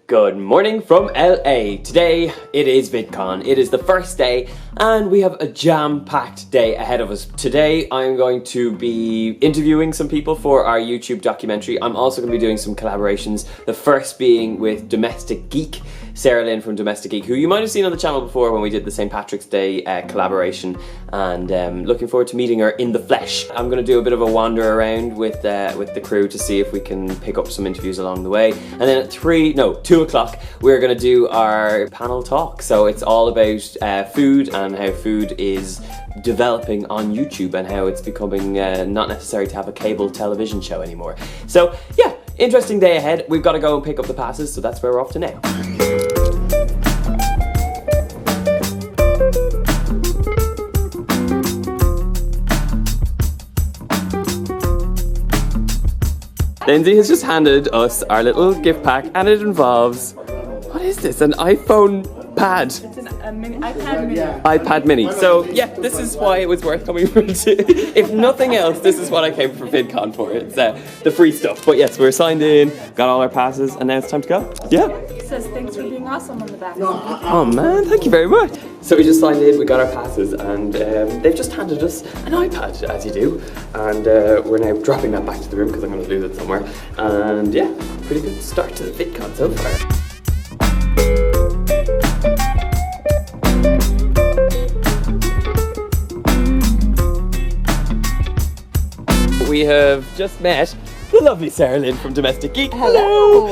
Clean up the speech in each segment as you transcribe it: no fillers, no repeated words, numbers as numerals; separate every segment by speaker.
Speaker 1: Good morning from LA. Today it is VidCon. It is the first day and we have a jam-packed day ahead of us. Today I'm going to be interviewing some people for our YouTube documentary. I'm also going to be doing some collaborations. The first being with Domestic Geek, Sarah Lynn from Domestic Geek, who you might have seen on the channel before when we did the St. Patrick's Day collaboration, and looking forward to meeting her in the flesh. I'm going to do a bit of a wander around with the crew to see if we can pick up some interviews along the way. And then at 2 o'clock, we're going to do our panel talk. So it's all about food and how food is developing on YouTube and how it's becoming not necessary to have a cable television show anymore. So yeah, interesting day ahead. We've got to go and pick up the passes, so that's where we're off to now. Lindsay has just handed us our little gift pack and it involves, what is this, an iPhone pad?
Speaker 2: It's an iPad mini.
Speaker 1: iPad mini. So yeah, this is why it was worth coming for. If nothing else, this is what I came for VidCon for. It's the free stuff. But yes, we're signed in, got all our passes, and now it's time to go. Yeah.
Speaker 2: It says thanks for being awesome on the back.
Speaker 1: Oh man, thank you very much. So we just signed in, we got our passes, and they've just handed us an iPad, as you do. And we're now dropping that back to the room because I'm going to lose it somewhere. And yeah, pretty good start to the VidCon so far. We have just met the lovely Sarah Lynn from Domestic Geek.
Speaker 3: Hello!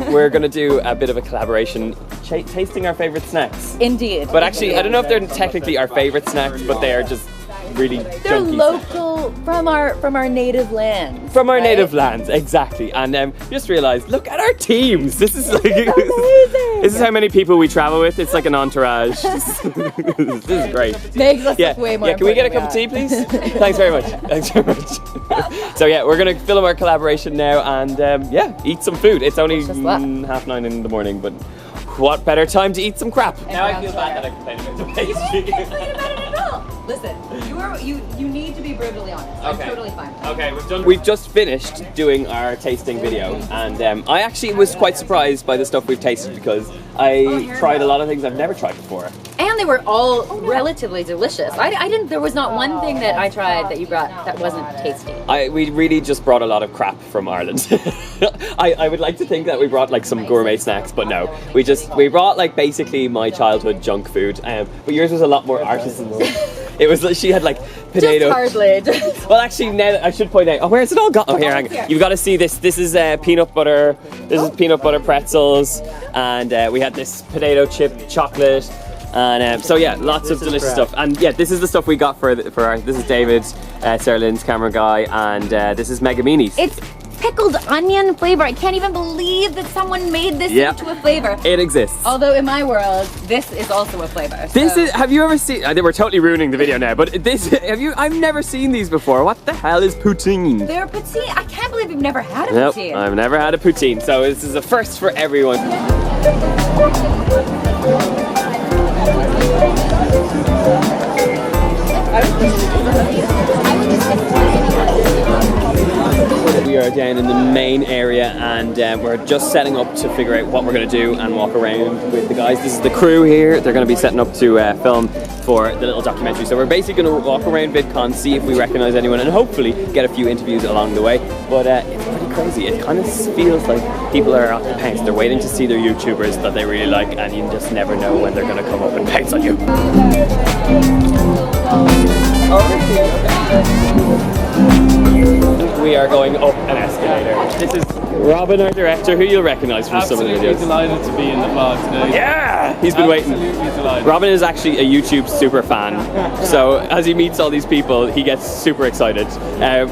Speaker 1: We're going to do a bit of a collaboration, tasting our favourite snacks.
Speaker 3: Indeed.
Speaker 1: But actually, I don't know if they're technically our favourite snacks, but they are just really
Speaker 3: They're
Speaker 1: junky
Speaker 3: local from our native lands.
Speaker 1: From our
Speaker 3: right?
Speaker 1: native lands, exactly. And just realised, look at our teams. This is like
Speaker 3: amazing.
Speaker 1: This is how many people we travel with. It's like an entourage. This is great.
Speaker 3: Makes us look way more.
Speaker 1: Yeah, can we get a
Speaker 3: important
Speaker 1: cup of tea,
Speaker 3: than
Speaker 1: please? Thanks very much. Thanks very much. So yeah, we're gonna film our collaboration now and yeah, eat some food. It's only 9:30 in the morning, but what better time to eat some crap? Now I feel bad that I complain about the pastry.
Speaker 3: Listen, you need to be brutally honest.
Speaker 1: Okay.
Speaker 3: I'm totally fine.
Speaker 1: Okay, we've just finished doing our tasting video, and I actually was quite surprised by the stuff we've tasted because I tried a lot of things I've never tried before.
Speaker 3: And they were all relatively delicious. I didn't. There was not one thing that I tried that you brought that wasn't tasty.
Speaker 1: We really just brought a lot of crap from Ireland. I would like to think that we brought like some gourmet snacks, but no. We brought like basically my childhood junk food. But yours was a lot more artisanal. It was like she had like potato.
Speaker 3: Just hardly.
Speaker 1: Well, actually, now I should point out. Oh, where's it all gone? Oh, here, hang on. You've got to see this. This is peanut butter. This is peanut butter pretzels, and we had this potato chip chocolate. And so yeah, lots of delicious stuff. And yeah, this is the stuff we got for our. This is David, Sarah Lynn's camera guy, and this is Megamini's.
Speaker 3: It's pickled onion flavor. I can't even believe that someone made this into a flavor.
Speaker 1: It exists.
Speaker 3: Although in my world, this is also a flavor.
Speaker 1: This is. Have you ever seen? I think we're totally ruining the video now. But this. Have you? I've never seen these before. What the hell is poutine?
Speaker 3: They're poutine. I can't believe you've never had a
Speaker 1: Nope,
Speaker 3: poutine.
Speaker 1: I've never had a poutine. So this is a first for everyone. We are down in the main area and we're just setting up to figure out what we're going to do and walk around with the guys. This is the crew here. They're going to be setting up to film for the little documentary. So we're basically going to walk around VidCon, see if we recognise anyone and hopefully get a few interviews along the way. But it's pretty crazy. It kind of feels like people are at the pounce. They're waiting to see their YouTubers that they really like and you just never know when they're going to come up and pounce on you. We are going up an escalator. This is Robin, our director, who you'll recognise from some of the videos.
Speaker 4: Absolutely delighted to be in the vlog today.
Speaker 1: Yeah! He's been waiting.
Speaker 4: Absolutely delighted.
Speaker 1: Robin is actually a YouTube super fan, so as he meets all these people, he gets super excited.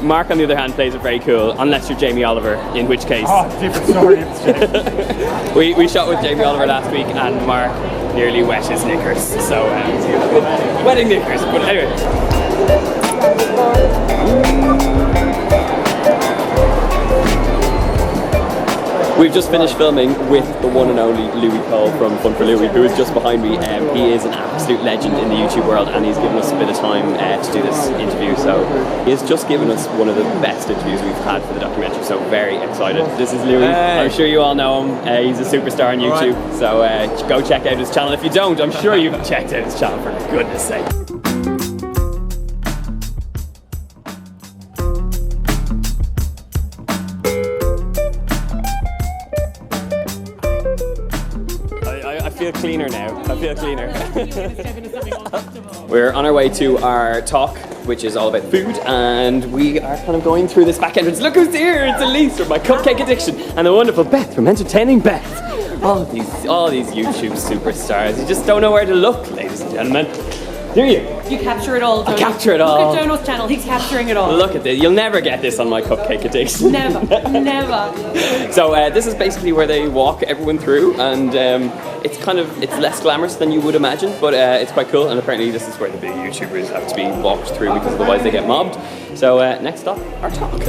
Speaker 1: Mark, on the other hand, plays it very cool, unless you're Jamie Oliver, in which case...
Speaker 4: Oh, different story. It's
Speaker 1: we shot with Jamie Oliver last week, and Mark nearly wet his knickers, so... wetting knickers, but anyway. We've just finished filming with the one and only Louis Cole from Fun for Louis, who is just behind me. He is an absolute legend in the YouTube world, and he's given us a bit of time to do this interview. So he has just given us one of the best interviews we've had for the documentary. So very excited. This is Louis. Hey. I'm sure you all know him. He's a superstar on YouTube. Right. So go check out his channel. If you don't, I'm sure you've checked out his channel, for goodness sake. I feel cleaner now. I feel cleaner. We're on our way to our talk, which is all about food, and we are kind of going through this back entrance. Look who's here! It's Elise from My Cupcake Addiction, and the wonderful Beth from Entertaining Beth. All these YouTube superstars. You just don't know where to look, ladies and gentlemen. Do you?
Speaker 5: You capture it all, Donal.
Speaker 1: I capture it all.
Speaker 5: Look at Donal's channel, he's capturing it all.
Speaker 1: Look at this. You'll never get this on My Cupcake Addiction.
Speaker 5: Never. Never.
Speaker 1: So this is basically where they walk everyone through, and it's less glamorous than you would imagine, but it's quite cool, and apparently this is where the big YouTubers have to be walked through because otherwise they get mobbed. So next up, our talk.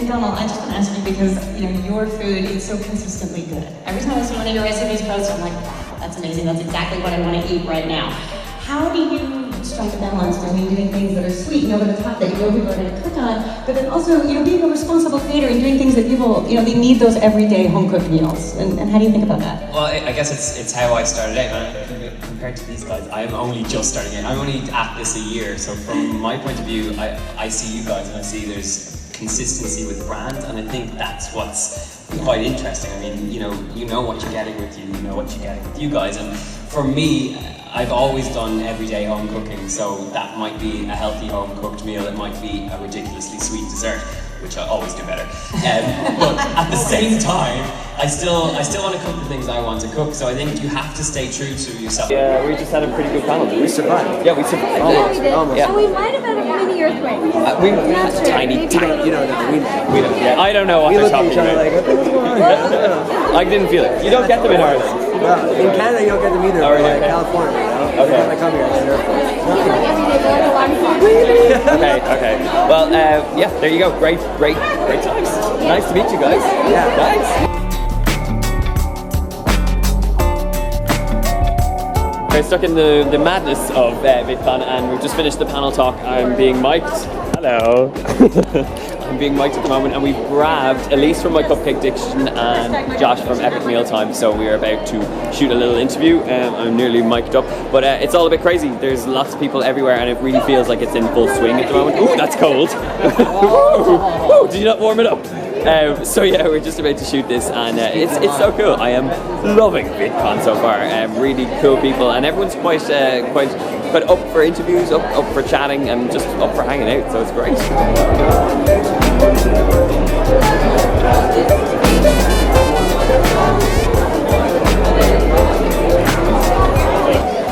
Speaker 6: Donal, I just want to ask you because your food is so consistently good. Every time I see one of your recipes posted, I'm like, wow, that's amazing. That's exactly what I want to eat right now. How do you strike a balance between doing things that are sweet and over the top that you know people are going to click on, but then also being a responsible creator and doing things that people they need those everyday home cooked meals? And how do you think about that?
Speaker 7: Well, I guess it's how I started out. And compared to these guys, I'm only just starting out. I'm only at this a year, so from my point of view, I see you guys and I see there's consistency with the brand, and I think that's what's quite interesting. I mean, you know what you're getting with you know what you're getting with you guys, and for me, I've always done everyday home cooking, so that might be a healthy home cooked meal, it might be a ridiculously sweet dessert, which I always do better. But at the same time, I still want to cook the things I want to cook, so I think you have to stay true to yourself.
Speaker 1: Yeah, we just had a pretty good panel.
Speaker 8: We survived.
Speaker 1: Yeah, we survived.
Speaker 8: Almost.
Speaker 1: Yeah.
Speaker 3: So we might have had a mini earthquake.
Speaker 1: We had a tiny.
Speaker 8: You don't know.
Speaker 1: Yeah, I don't know what they're talking about.
Speaker 8: Like, what was going on?
Speaker 1: I didn't feel it. You don't get them in ours.
Speaker 8: Well, in Canada you don't get them either, but like California,
Speaker 1: Okay.
Speaker 8: When I come here, it's
Speaker 1: Okay. Well, yeah, there you go. Great times. Nice to meet you guys.
Speaker 8: Yeah.
Speaker 1: Nice. We're stuck in the madness of VidCon, and we've just finished the panel talk. I'm being mic'd. Hello. I'm being mic'd at the moment, and we've grabbed Elise from My Cupcake Addiction and Josh from Epic Mealtime, so we are about to shoot a little interview. I'm nearly mic'd up, but it's all a bit crazy. There's lots of people everywhere, and it really feels like it's in full swing at the moment. Ooh, that's cold. Ooh, did you not warm it up? So yeah, we're just about to shoot this, and it's so cool. I am loving VidCon so far. Really cool people, and everyone's quite up for interviews, up for chatting, and just up for hanging out. So it's great.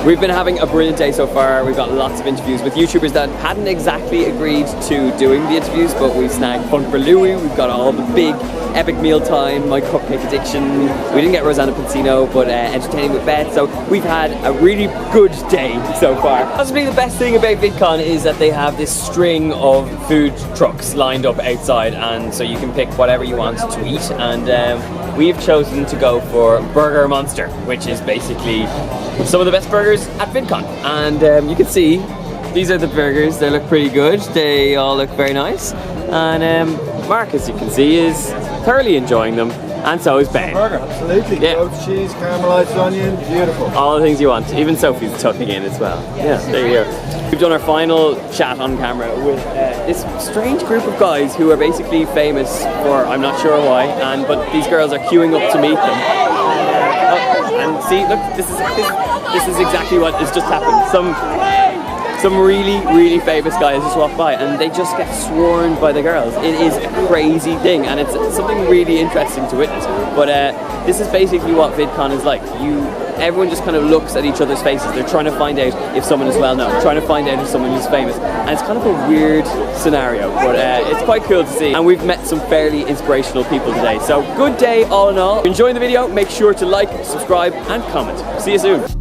Speaker 1: We've been having a brilliant day so far. We've got lots of interviews with YouTubers that hadn't exactly agreed to doing the interviews, but we've snagged Fun for Louis, we've got all the big Epic Mealtime, My Cupcake Addiction. We didn't get Rosanna Pansino, but Entertaining with Beth, so we've had a really good day so far. Possibly the best thing about VidCon is that they have this string of food trucks lined up outside, and so you can pick whatever you want to eat, and we've chosen to go for Burger Monster, which is basically some of the best burgers at VidCon. And you can see, these are the burgers. They look pretty good. They all look very nice. And Mark, as you can see, is thoroughly enjoying them. And so is Ben.
Speaker 8: burger, absolutely.
Speaker 1: Yeah.
Speaker 8: Goat cheese, caramelized onion, beautiful.
Speaker 1: All the things you want. Even Sophie's tucking in as well. Yeah, there you go. We've done our final chat on camera with this strange group of guys who are basically famous for, I'm not sure why, but these girls are queuing up to meet them. And see, look, this is exactly what has just happened. Some really famous guys just walk by and they just get swarmed by the girls. It is a crazy thing, and it's something really interesting to witness. But this is basically what VidCon is like. Everyone just kind of looks at each other's faces. They're trying to find out if someone is well known, trying to find out if someone is famous, and it's kind of a weird scenario, but it's quite cool to see. And we've met some fairly inspirational people today. So good day all in all. If you're enjoying the video, make sure to like, subscribe and comment. See you soon.